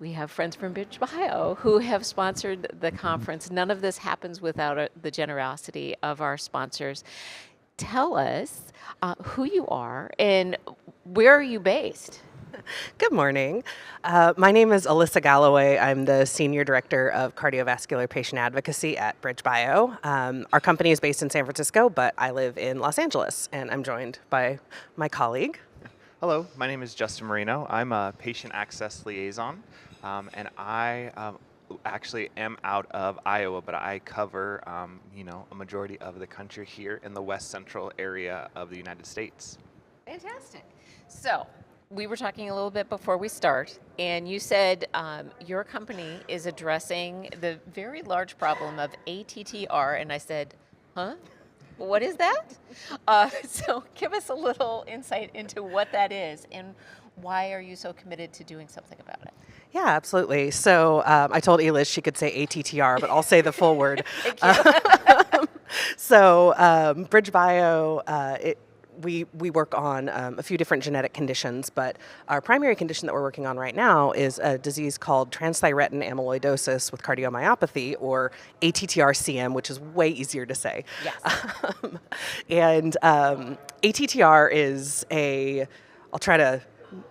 we have friends from BridgeBio who have sponsored the conference. None of this happens without the generosity of our sponsors. Tell us who you are and where are you based? Good morning. My name is Alyssa Galloway. I'm the Senior Director of Cardiovascular Patient Advocacy at BridgeBio. Our company is based in San Francisco, but I live in Los Angeles, and I'm joined by my colleague. Hello, my name is Justin Marino. I'm a patient access liaison, and I actually am out of Iowa, but I cover, a majority of the country here in the west central area of the United States. Fantastic. So, we were talking a little bit before we start, and you said your company is addressing the very large problem of ATTR, and I said, huh? What is that? So give us a little insight into what that is and why are you so committed to doing something about it? Yeah, absolutely. So I told Elish she could say ATTR, but I'll say the full word. Thank you. BridgeBio, we work on a few different genetic conditions, but our primary condition that we're working on right now is a disease called transthyretin amyloidosis with cardiomyopathy, or ATTR-CM, which is way easier to say. Yes. And ATTR is I'll try to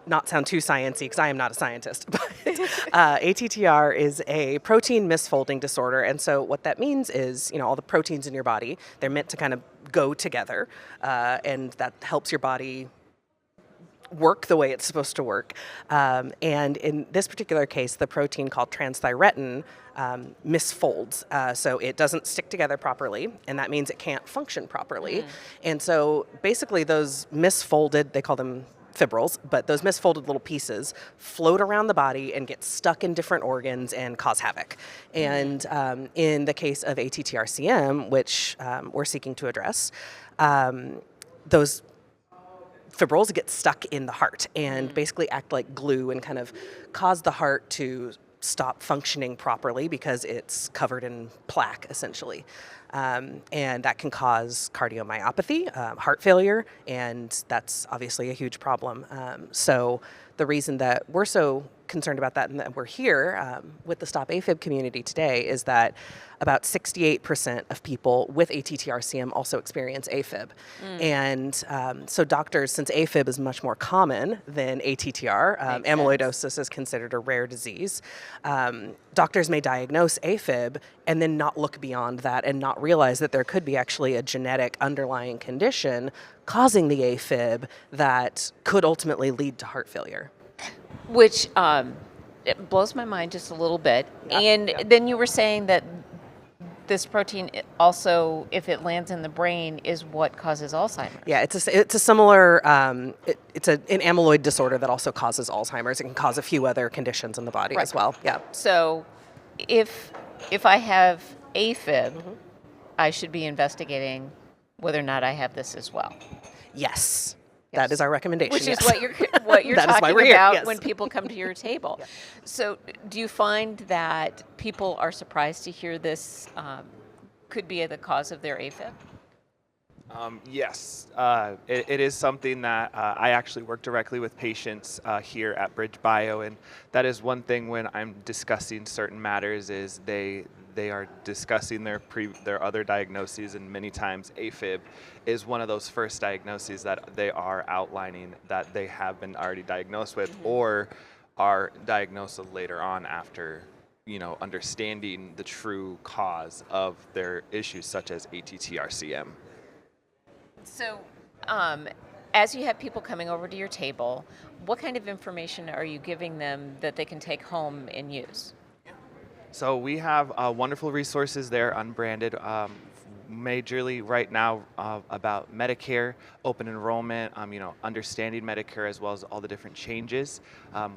not sound too sciencey because I am not a scientist, but ATTR is a protein misfolding disorder. And so what that means is, all the proteins in your body, they're meant to kind of go together, and that helps your body work the way it's supposed to work. And in this particular case, the protein called transthyretin misfolds. So it doesn't stick together properly, and that means it can't function properly. And so basically those misfolded, they call them fibrils, but those misfolded little pieces float around the body and get stuck in different organs and cause havoc. And in the case of ATTR-CM, which we're seeking to address, those fibrils get stuck in the heart and basically act like glue and kind of cause the heart to stop functioning properly because it's covered in plaque, essentially. And that can cause cardiomyopathy, heart failure, and that's obviously a huge problem. So the reason that we're so concerned about that and that we're here with the Stop AFib community today is that about 68% of people with ATTR-CM also experience AFib. And so doctors, since AFib is much more common than ATTR, amyloidosis is considered a rare disease, doctors may diagnose AFib and then not look beyond that and not realize that there could be actually a genetic underlying condition causing the AFib that could ultimately lead to heart failure. Which it blows my mind just a little bit. And then you were saying that this protein also, if it lands in the brain, is what causes Alzheimer's. Yeah, it's a similar, it's an amyloid disorder that also causes Alzheimer's. It can cause a few other conditions in the body as well. Yeah. So if I have AFib, I should be investigating whether or not I have this as well. Yes. That is our recommendation. Which is yes. what you're That is why talking we're here, about yes. when people come to your table. So do you find that people are surprised to hear this could be the cause of their AFib? Yes, it is something that I actually work directly with patients here at BridgeBio, and that is one thing when I'm discussing certain matters is they are discussing their other diagnoses, and many times AFib is one of those first diagnoses that they are outlining that they have been already diagnosed with or are diagnosed later on after understanding the true cause of their issues such as ATTR-CM. So, as you have people coming over to your table, what kind of information are you giving them that they can take home and use? So we have wonderful resources there, unbranded, majorly right now about Medicare, open enrollment, understanding Medicare as well as all the different changes.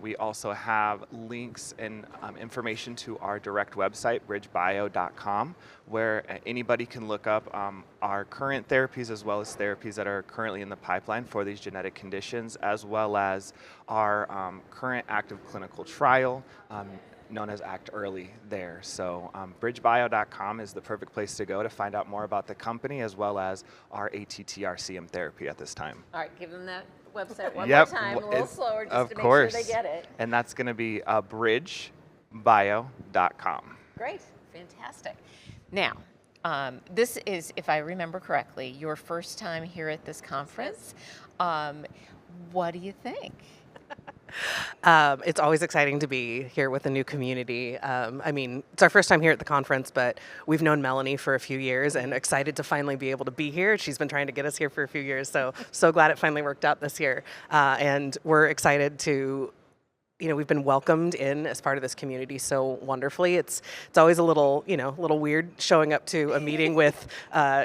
We also have links and information to our direct website, bridgebio.com, where anybody can look up our current therapies as well as therapies that are currently in the pipeline for these genetic conditions, as well as our current active clinical trial, known as Act Early there. So bridgebio.com is the perfect place to go to find out more about the company as well as our ATTR-CM therapy at this time. All right, give them that website one Yep, more time, a w- little it- slower, just of to make course. sure they get it. And that's going to be bridgebio.com. Great, fantastic. Now, this is, if I remember correctly, your first time here at this conference. What do you think? It's always exciting to be here with a new community. I mean, it's our first time here at the conference, but we've known Melanie for a few years and excited to finally be able to be here. She's been trying to get us here for a few years, so glad it finally worked out this year. And we're excited to, we've been welcomed in as part of this community so wonderfully. It's always a little weird showing up to a meeting with,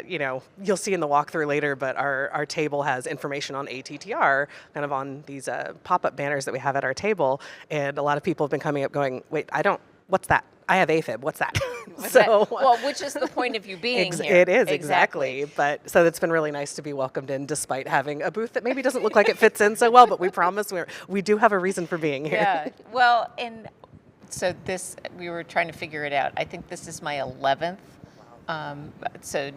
you'll see in the walkthrough later, but our table has information on ATTR kind of on these pop-up banners that we have at our table. And a lot of people have been coming up going, wait, what's that? I have AFib. What's that? Well, which is the point of you being here. It is, exactly. But so it's been really nice to be welcomed in despite having a booth that maybe doesn't look like it fits in so well, but we promise we do have a reason for being here. Yeah. Well, and so we were trying to figure it out. I think this is my 11th. So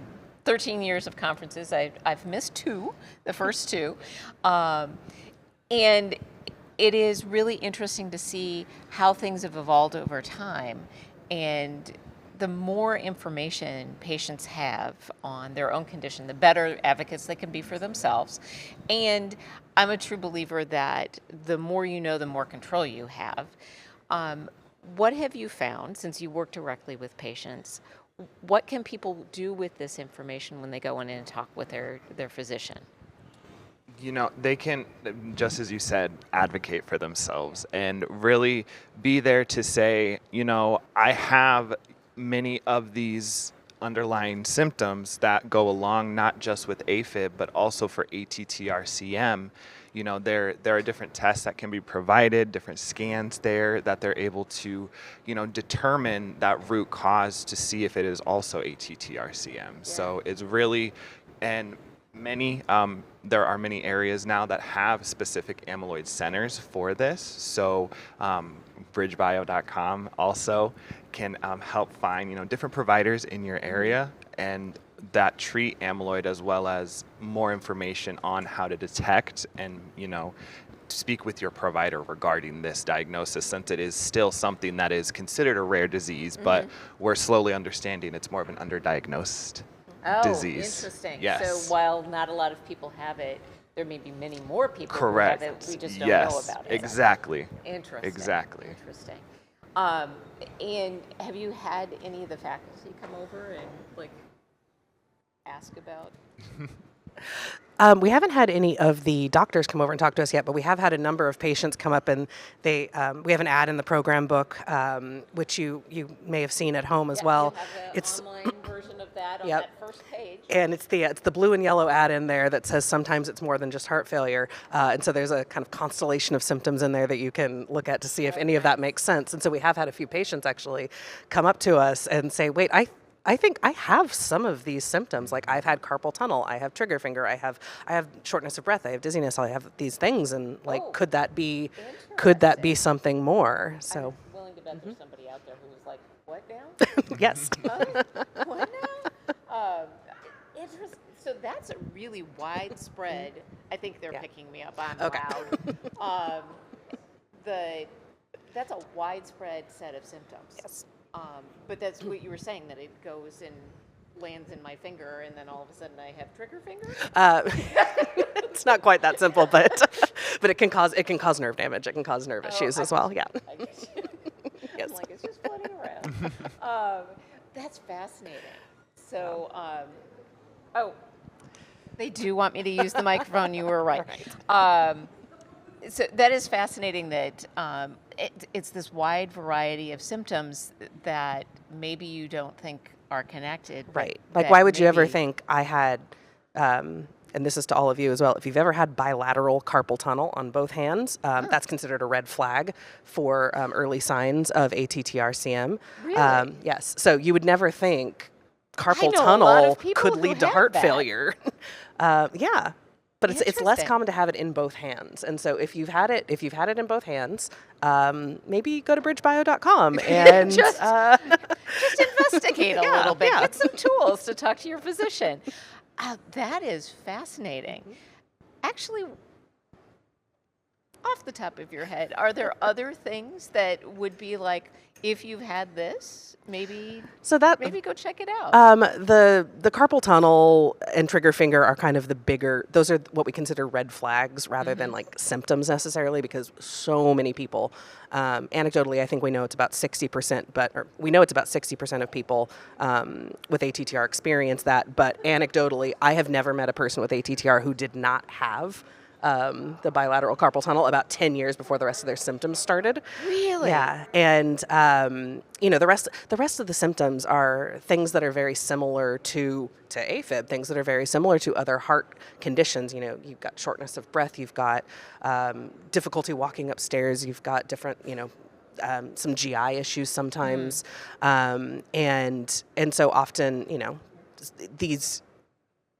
13 years of conferences. I've missed two, the first two. And it is really interesting to see how things have evolved over time. And the more information patients have on their own condition, the better advocates they can be for themselves. And I'm a true believer that the more you know, the more control you have. What have you found, since you work directly with patients, what can people do with this information when they go in and talk with their physician? They can, just as you said, advocate for themselves and really be there to say, I have many of these underlying symptoms that go along not just with AFib, but also for ATTR-CM. There are different tests that can be provided, different scans there that they're able to, determine that root cause to see if it is also ATTR-CM. Yeah. So it's really, and there are many areas now that have specific amyloid centers for this. So bridgebio.com also can help find different providers in your area and that treat amyloid, as well as more information on how to detect and speak with your provider regarding this diagnosis, since it is still something that is considered a rare disease, but we're slowly understanding it's more of an underdiagnosed disease. Interesting. Yes. So while not a lot of people have it, there may be many more people Correct. who have it. We just don't Yes. know about it. Exactly. Interesting. Exactly. Interesting. And have you had any of the faculty come over and ask about? We haven't had any of the doctors come over and talk to us yet, but we have had a number of patients come up, and we have an ad in the program book, which you may have seen at home as well. You have the online version of that on Yep. that first page. And it's the blue and yellow ad in there that says sometimes it's more than just heart failure. And so there's a kind of constellation of symptoms in there that you can look at to see if any of that makes sense. And so we have had a few patients actually come up to us and say, wait, I think I have some of these symptoms. Like I've had carpal tunnel, I have trigger finger, I have shortness of breath, I have dizziness, I have these things, and could that be something more? So I'm willing to bet there's somebody out there who was like, what now? yes. What now? Interesting. So that's a really widespread. I think they're picking me up. I'm Okay. loud. That's a widespread set of symptoms. Yes. But that's what you were saying, that it goes and lands in my finger, and then all of a sudden I have trigger finger. It's not quite that simple, but it can cause nerve damage. It can cause nerve issues as well. Yeah. I get you. Yes. I'm like, it's just floating around. That's fascinating. So, they do want me to use the microphone. You were right. So that is fascinating that it's this wide variety of symptoms that maybe you don't think are connected. but Right. Like, that why would you ever maybe- think I had, and this is to all of you as well, if you've ever had bilateral carpal tunnel on both hands, that's considered a red flag for early signs of ATTR-CM. Really? Yes. So you would never think carpal know a lot of tunnel people could who lead to have heart that. failure. Yeah. But it's less Interesting. common to have it in both hands. And so if you've had it in both hands, maybe go to bridgebio.com and Just investigate a little bit. yeah. Get some tools to talk to your physician. That is fascinating. Actually, off the top of your head, are there other things that would be like, if you've had this, maybe So that go check it out? the carpal tunnel and trigger finger are kind of the bigger. Those are what we consider red flags rather than like symptoms necessarily, because so many people, anecdotally, I think we know it's about 60%, or we know it's about 60% of people with ATTR experience that. But anecdotally, I have never met a person with ATTR who did not have the bilateral carpal tunnel about 10 years before the rest of their symptoms started. Really? Yeah, and the rest of the symptoms are things that are very similar to AFib, things that are very similar to other heart conditions. You've got shortness of breath, you've got difficulty walking upstairs, you've got different, some GI issues sometimes, and so often, these.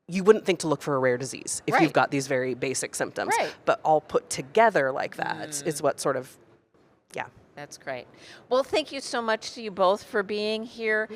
You wouldn't think to look for a rare disease if Right. you've got these very basic symptoms, Right. but all put together like that is what sort of, yeah. That's great. Well, thank you so much to you both for being here.